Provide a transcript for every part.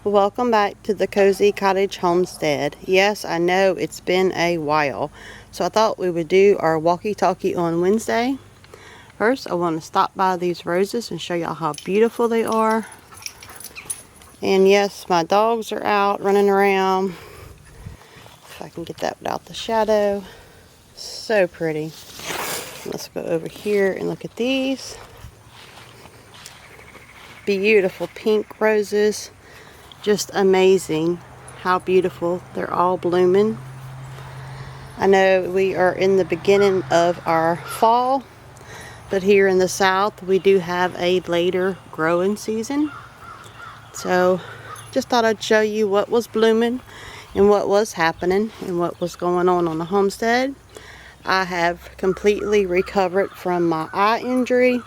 Welcome back to the Cozy Cottage Homestead. Yes, I know it's been a while, so I thought we would do our Walkie Talkie on Wednesday. First, I want to stop by these roses and show y'all how beautiful they are. And yes, my dogs are out running around. If I can get that without the shadow. So pretty. Let's go over here and look at these. Beautiful pink roses. Just amazing how beautiful they're all blooming. I know we are in the beginning of our fall, but here in the south we do have a later growing season. So just thought I'd show you what was blooming and what was happening and what was going on the homestead. I have completely recovered from my eye injury.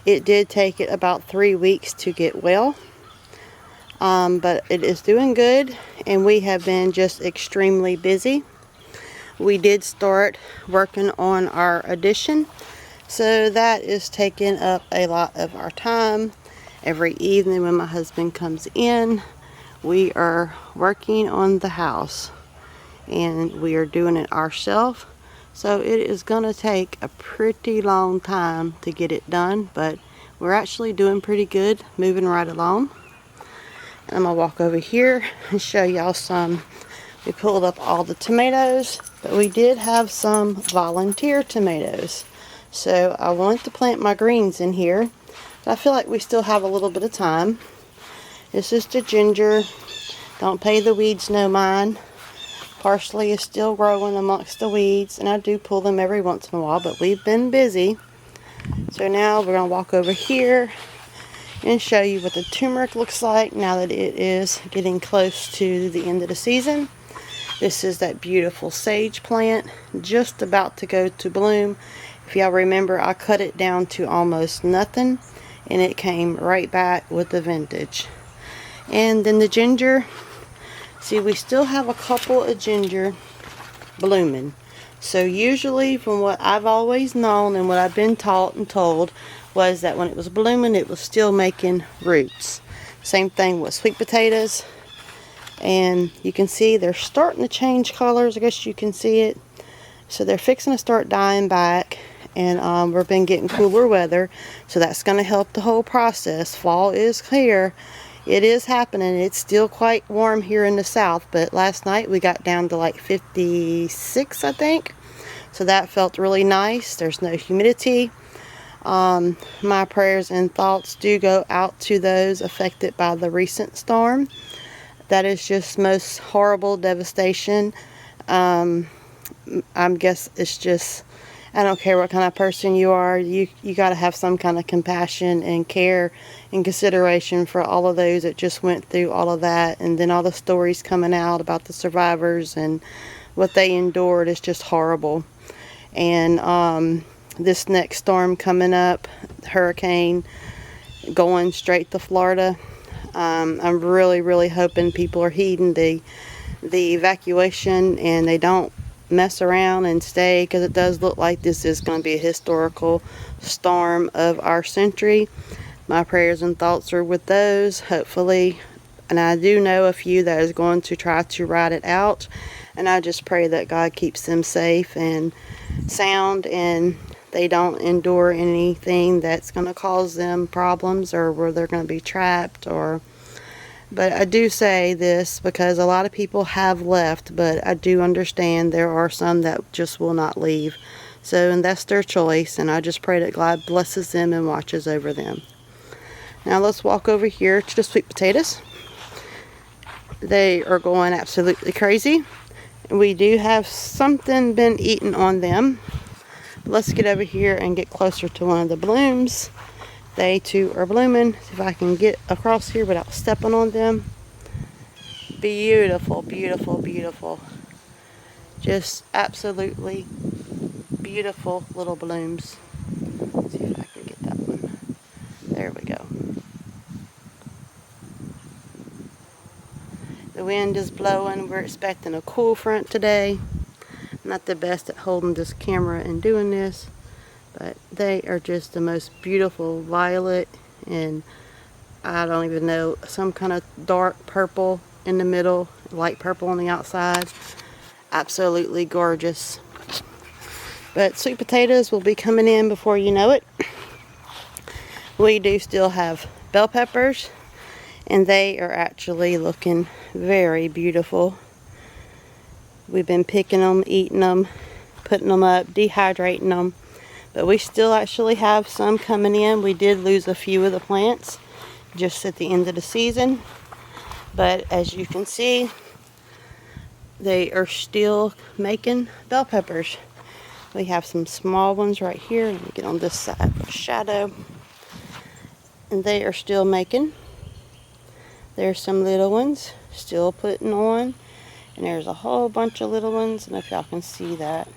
It did take it about 3 weeks to get well. But it is doing good, and we have been just extremely busy. We did start working on our addition, so that is taking up a lot of our time. Every evening when my husband comes in, we are working on the house, and we are doing it ourselves. So it is going to take a pretty long time to get it done, but we're actually doing pretty good, moving right along. I'm going to walk over here and show y'all some. We pulled up all the tomatoes, but we did have some volunteer tomatoes. So I wanted to plant my greens in here, but I feel like we still have a little bit of time. This is the ginger. Don't pay the weeds no mind. Parsley is still growing amongst the weeds, and I do pull them every once in a while, but we've been busy. So now we're going to walk over here and show you what the turmeric looks like now that it is getting close to the end of the season. This is that beautiful sage plant, just about to go to bloom. If y'all remember, I cut it down to almost nothing, and it came right back with the vintage. And then the ginger, see, we still have a couple of ginger blooming. So usually, from what I've always known and what I've been taught and told, was that when it was blooming, it was still making roots. Same thing with sweet potatoes. And you can see they're starting to change colors. I guess you can see it. So they're fixing to start dying back. And we've been getting cooler weather, so that's going to help the whole process. Fall is here. It is happening. It's still quite warm here in the south, but last night we got down to like 56, I think. So that felt really nice. There's no humidity. My prayers and thoughts do go out to those affected by the recent storm. That is just most horrible devastation. I guess it's just, I don't care what kind of person you are, you got to have some kind of compassion and care and consideration for all of those that just went through all of that, and then all the stories coming out about the survivors and what they endured is just horrible. And this next storm coming up, hurricane going straight to Florida, I'm really hoping people are heeding the evacuation and they don't mess around and stay, because it does look like this is going to be a historical storm of our century. My prayers and thoughts are with those, hopefully, and I do know a few that is going to try to ride it out, and I just pray that God keeps them safe and sound and they don't endure anything that's going to cause them problems or where they're going to be trapped. But I do say this because a lot of people have left, but I do understand there are some that just will not leave. So, and that's their choice, and I just pray that God blesses them and watches over them. Now let's walk over here to the sweet potatoes. They are going absolutely crazy. We do have something been eaten on them. Let's get over here and get closer to one of the blooms. They too are blooming. See if I can get across here without stepping on them. Beautiful, beautiful, beautiful. Just absolutely beautiful little blooms. Let's see if I can get that one. There we go. The wind is blowing. We're expecting a cool front today. I'm not the best at holding this camera and doing this, but they are just the most beautiful violet, and I don't even know, some kind of dark purple in the middle, light purple on the outside. Absolutely gorgeous. But sweet potatoes will be coming in before you know it. We do still have bell peppers, and they are actually looking very beautiful. We've been picking them, eating them, putting them up, dehydrating them. But we still actually have some coming in. We did lose a few of the plants just at the end of the season. But as you can see, they are still making bell peppers. We have some small ones right here. Let me get on this side for shadow. And they are still making. There's some little ones still putting on. And there's a whole bunch of little ones. I don't know if y'all can see that.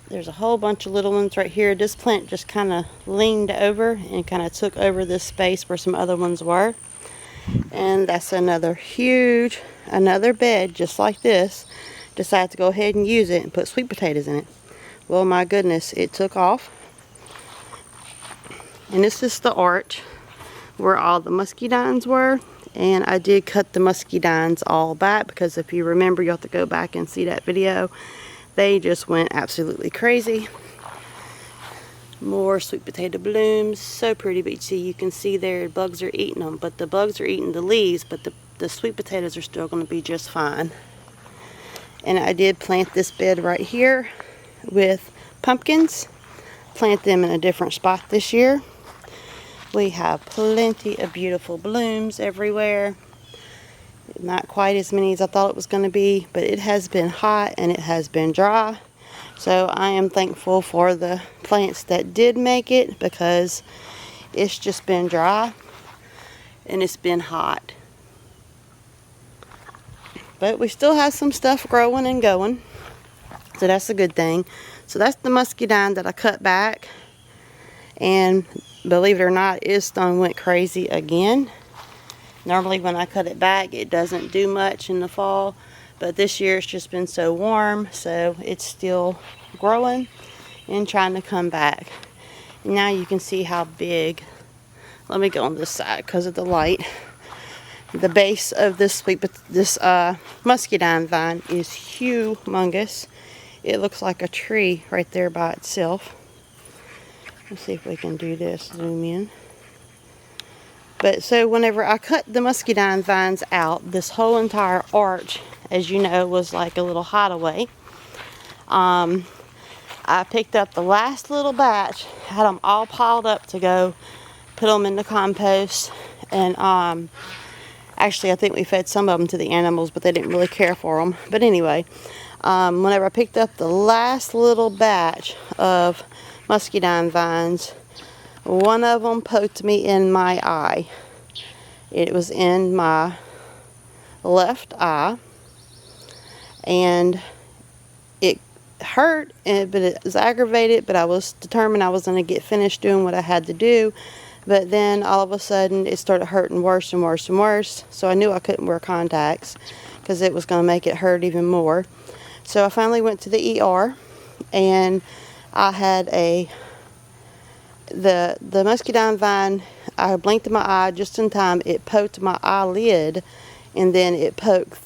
There's a whole bunch of little ones right here. This plant just kind of leaned over and kind of took over this space where some other ones were. And that's another huge, another bed just like this. Decided to go ahead and use it and put sweet potatoes in it. Well, my goodness, it took off. And this is the arch where all the muscadines were. And I did cut the muscadines all back because if you remember, you'll have to go back and see that video. They just went absolutely crazy. More sweet potato blooms. So pretty, but you can see there bugs are eating them. But the bugs are eating the leaves, but the sweet potatoes are still going to be just fine. And I did plant this bed right here with pumpkins. Plant them in a different spot this year. We have plenty of beautiful blooms everywhere. Not quite as many as I thought it was going to be, but it has been hot and it has been dry. So I am thankful for the plants that did make it because it's just been dry and it's been hot. But we still have some stuff growing and going. So that's a good thing. So that's the muscadine that I cut back. And believe it or not, its done went crazy again. Normally when I cut it back, it doesn't do much in the fall. But this year it's just been so warm, so it's still growing and trying to come back. And now you can see how big. Let me go on this side because of the light. The base of this muscadine vine is humongous. It looks like a tree right there by itself. Let's see if we can do this, zoom in. But so whenever I cut the muscadine vines out, this whole entire arch, as you know, was like a little hideaway. I picked up the last little batch, had them all piled up to go put them in the compost. And actually I think we fed some of them to the animals, but they didn't really care for them. But anyway, whenever I picked up the last little batch of muscadine vines, one of them poked me in my eye. It was in my left eye, and it hurt, but it was aggravated, but I was determined I was going to get finished doing what I had to do. But then all of a sudden it started hurting worse and worse and worse, so I knew I couldn't wear contacts because it was going to make it hurt even more. So I finally went to the ER, and I had the muscadine vine, I blinked in my eye just in time. It poked my eyelid, and then it poked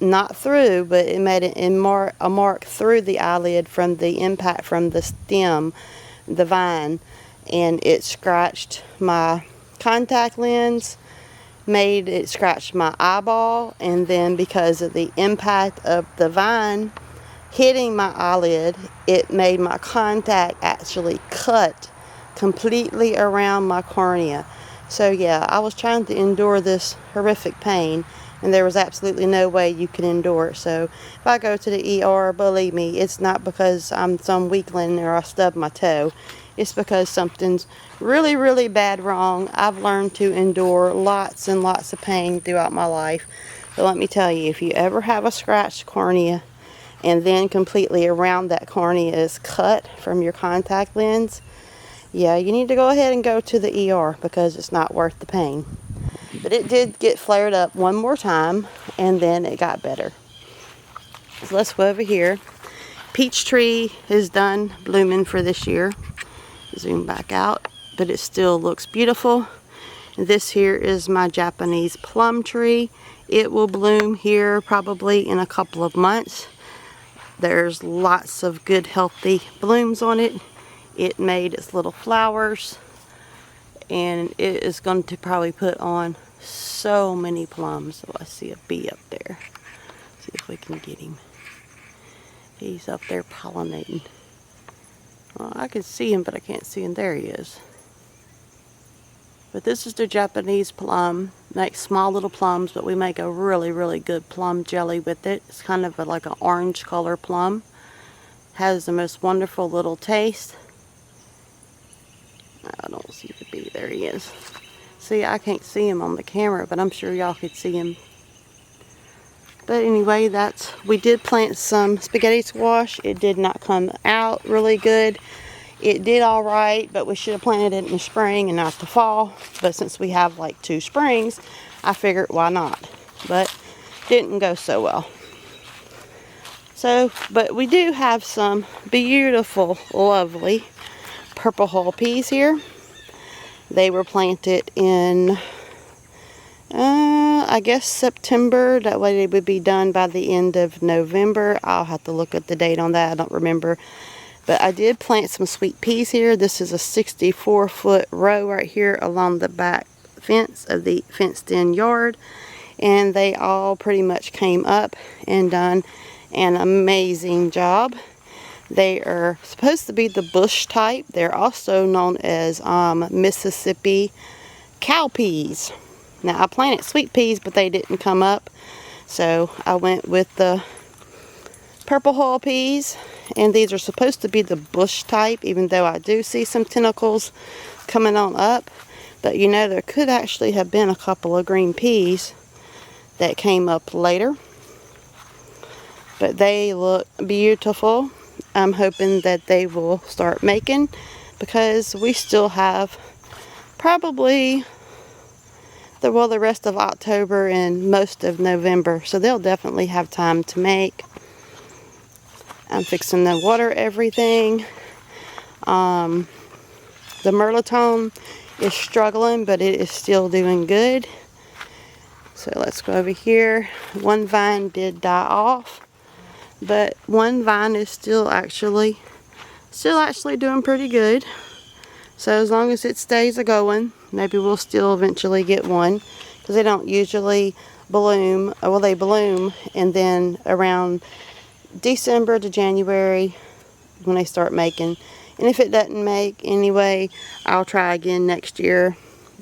not through, but it made a mark through the eyelid from the impact from the stem, the vine, and it scratched my contact lens, made it scratch my eyeball, and then because of the impact of the vine hitting my eyelid, it made my contact actually cut completely around my cornea. So yeah, I was trying to endure this horrific pain, and there was absolutely no way you can endure it. So if I go to the ER, believe me, it's not because I'm some weakling or I stubbed my toe. It's because something's really, really bad wrong. I've learned to endure lots and lots of pain throughout my life. But let me tell you, if you ever have a scratched cornea and then completely around that cornea is cut from your contact lens, yeah, you need to go ahead and go to the ER because it's not worth the pain. But it did get flared up one more time, and then it got better. So let's go over here. Peach tree is done blooming for this year. Zoom back out, but it still looks beautiful. This here is my Japanese plum tree. It will bloom here probably in a couple of months. There's lots of good healthy blooms on it. It made its little flowers, and it is going to probably put on so many plums. Oh, I see a bee up there. See if we can get him. He's up there pollinating. Well, I can see him, but I can't see him. There he is. But this is the Japanese plum. Makes small little plums, but we make a really, really good plum jelly with it. It's kind of like an orange color plum. Has the most wonderful little taste. I don't see the bee. There he is. See, I can't see him on the camera, but I'm sure y'all could see him. But anyway, we did plant some spaghetti squash. It did not come out really good. It did all right, but we should have planted it in the spring and not the fall. But since we have like 2 springs, I figured why not. But didn't go so well. So, but we do have some beautiful, lovely purple hull peas here. They were planted in, I guess September. That way they would be done by the end of November. I'll have to look at the date on that. I don't remember. But I did plant some sweet peas here. This is a 64-foot row right here along the back fence of the fenced-in yard. And they all pretty much came up and done an amazing job. They are supposed to be the bush type. They're also known as Mississippi cow peas. Now, I planted sweet peas, but they didn't come up. So I went with the purple hull peas. And these are supposed to be the bush type, even though I do see some tentacles coming on up. But you know, there could actually have been a couple of green peas that came up later. But they look beautiful. I'm hoping that they will start making, because we still have probably the rest of October and most of November. So they'll definitely have time to make. I'm fixing to water everything. The Merlotone is struggling, but it is still doing good. So let's go over here. One vine did die off, but one vine is still actually doing pretty good. So as long as it stays a-going, maybe we'll still eventually get one, because they don't usually bloom. Well, they bloom, and then around December to January when they start making. And if it doesn't make anyway, I'll try again next year.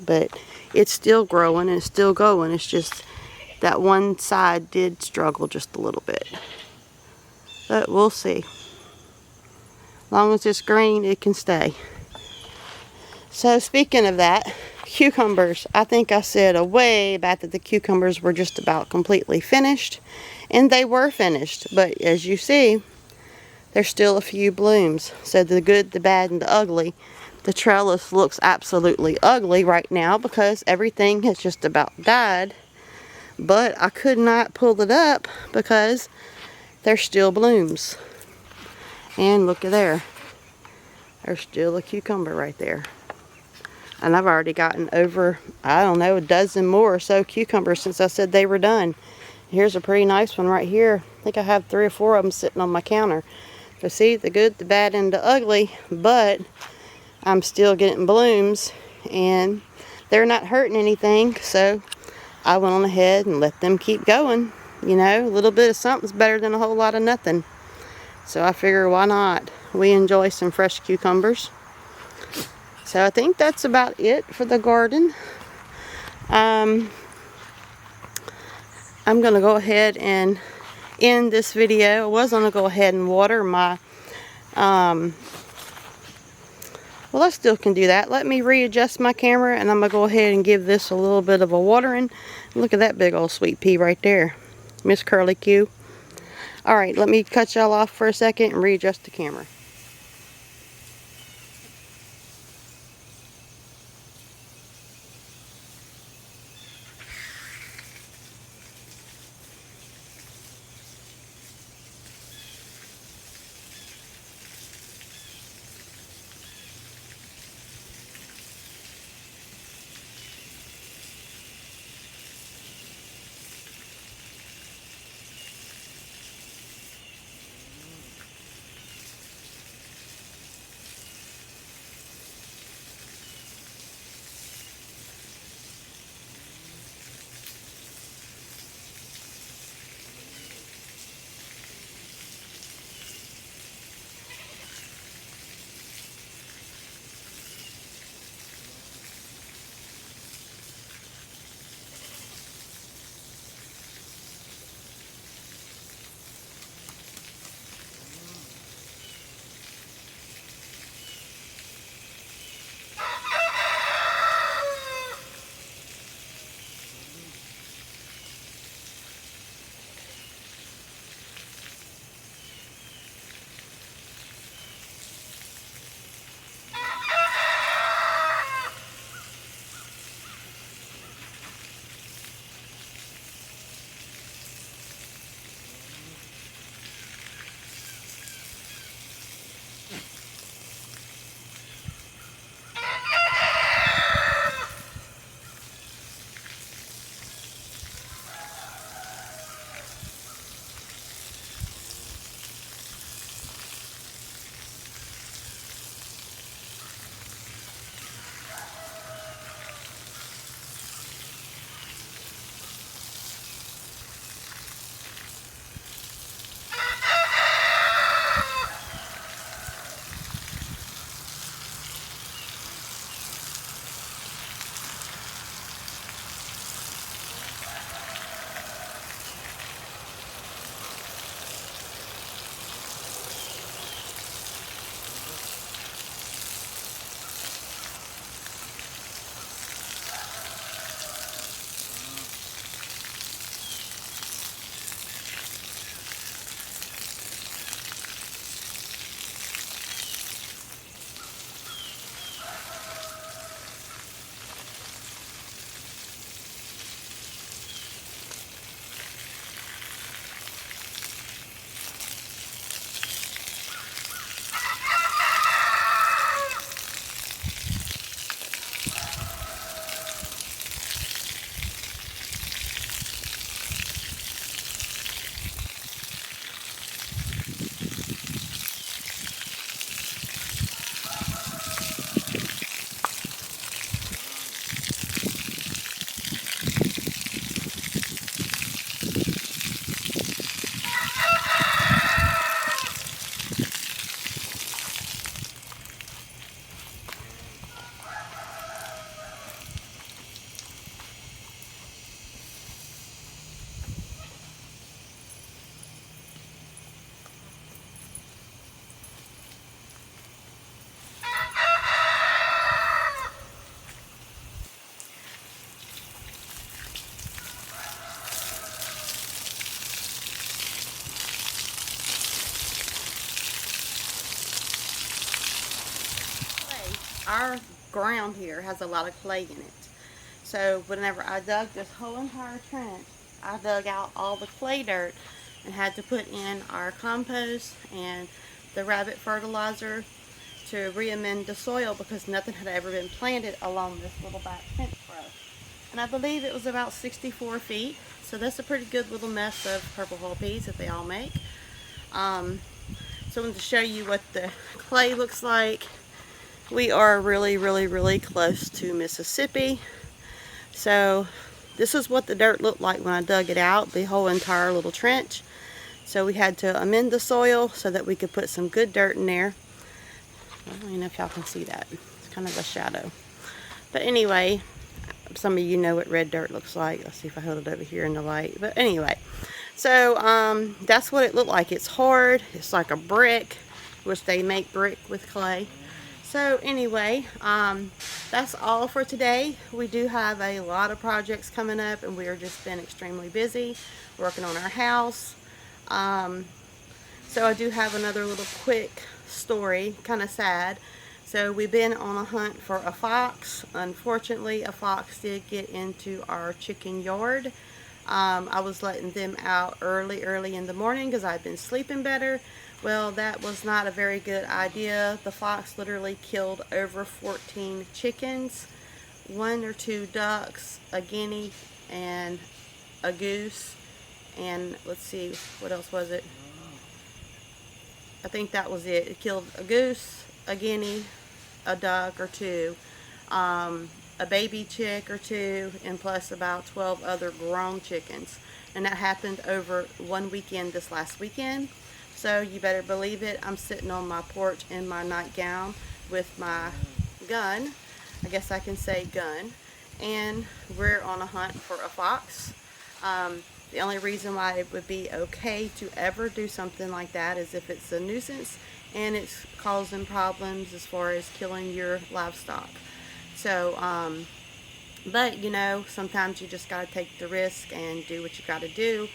But it's still growing and it's still going. It's just that one side did struggle just a little bit. But we'll see. As long as it's green, it can stay. So speaking of that, cucumbers. I think I said way back that the cucumbers were just about completely finished. And they were finished. But as you see, there's still a few blooms. So the good, the bad, and the ugly. The trellis looks absolutely ugly right now because everything has just about died. But I could not pull it up because there's still blooms. And look at there. There's still a cucumber right there. And I've already gotten over, I don't know, a dozen more or so cucumbers since I said they were done. Here's a pretty nice one right here. I think I have 3 or 4 of them sitting on my counter. So see, the good, the bad, and the ugly. But I'm still getting blooms. And they're not hurting anything. So I went on ahead and let them keep going. You know, a little bit of something's better than a whole lot of nothing. So I figure, why not? We enjoy some fresh cucumbers. So I think that's about it for the garden. I'm going to go ahead and end this video. I was going to go ahead and water my, well, I still can do that. Let me readjust my camera, and I'm going to go ahead and give this a little bit of a watering. Look at that big old sweet pea right there. Miss Curly Q. Alright, let me cut y'all off for a second and readjust the camera. our ground here has a lot of clay in it. So whenever I dug this whole entire trench, I dug out all the clay dirt and had to put in our compost and the rabbit fertilizer to re-amend the soil because nothing had ever been planted along this little back fence row. And I believe it was about 64 feet. So that's a pretty good little mess of purple hull peas that they all make. So I wanted to show you what the clay looks like. We are really, really, really close to Mississippi. So this is what the dirt looked like when I dug it out, the whole entire little trench. So we had to amend the soil so that we could put some good dirt in there. I don't even know if y'all can see that. It's kind of a shadow. But anyway, some of you know what red dirt looks like. Let's see if I hold it over here in the light. But anyway, so that's what it looked like. It's hard. It's like a brick, which they make brick with clay. So anyway, that's all for today. We do have a lot of projects coming up, and we are just been extremely busy working on our house. So I do have another little quick story, kind of sad. So we've been on a hunt for a fox. Unfortunately, a fox did get into our chicken yard. I was letting them out early in the morning because I'd been sleeping better. Well, that was not a very good idea. The fox literally killed over 14 chickens, 1 or 2 ducks, a guinea, and a goose, and let's see, what else was it? I think that was it. It killed a goose, a guinea, a duck or 2, a baby chick or 2, and plus about 12 other grown chickens. And that happened over one weekend this last weekend. So you better believe it, I'm sitting on my porch in my nightgown with my gun, I guess I can say gun, and we're on a hunt for a fox. The only reason why it would be okay to ever do something like that is if it's a nuisance and it's causing problems as far as killing your livestock. So, but you know, sometimes you just got to take the risk and do what you got to do.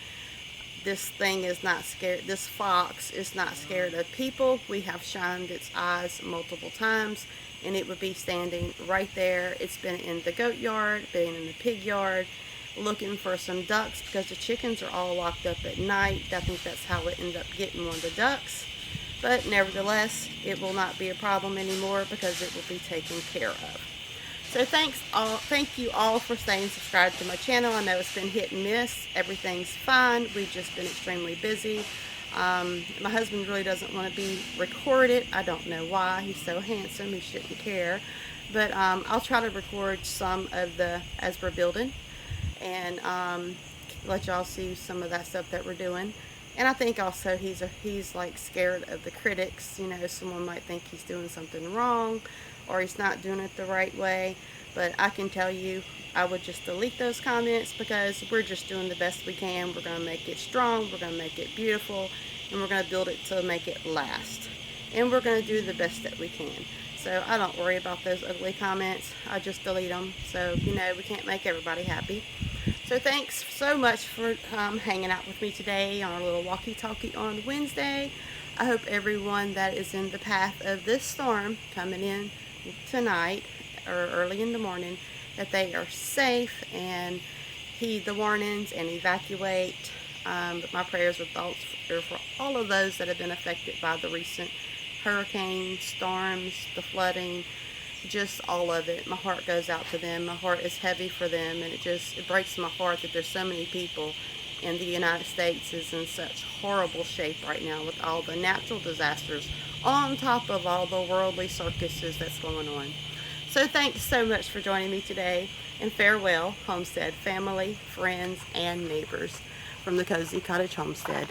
This thing is not scared. This fox is not scared of people. We have shined its eyes multiple times, and it would be standing right there. It's been in the goat yard, been in the pig yard, looking for some ducks because the chickens are all locked up at night. I think that's how it ended up getting one of the ducks. But nevertheless, it will not be a problem anymore because it will be taken care of. So thank you all for staying subscribed to my channel. I know it's been hit and miss. Everything's fine. We've just been extremely busy. My husband really doesn't want to be recorded. I don't know why. He's so handsome. He shouldn't care. But I'll try to record some of the as we're building and let y'all see some of that stuff that we're doing. And I think also he's like scared of the critics. You know, someone might think he's doing something wrong or he's not doing it the right way. But I can tell you, I would just delete those comments because we're just doing the best we can. We're going to make it strong, we're going to make it beautiful, and we're going to build it to make it last. And we're going to do the best that we can. So I don't worry about those ugly comments. I just delete them. So, you know, we can't make everybody happy. So thanks so much for hanging out with me today on our little walkie-talkie on Wednesday. I hope everyone that is in the path of this storm coming in tonight or early in the morning, that they are safe and heed the warnings and evacuate. But my prayers and thoughts are for all of those that have been affected by the recent hurricanes, storms, the flooding, just all of it. My heart goes out to them. My heart is heavy for them, and it breaks my heart that there's so many people in the United States is in such horrible shape right now with all the natural disasters on top of all the worldly circuses that's going on. So thanks so much for joining me today, and farewell, Homestead family, friends, and neighbors from the Cozy Cottage Homestead.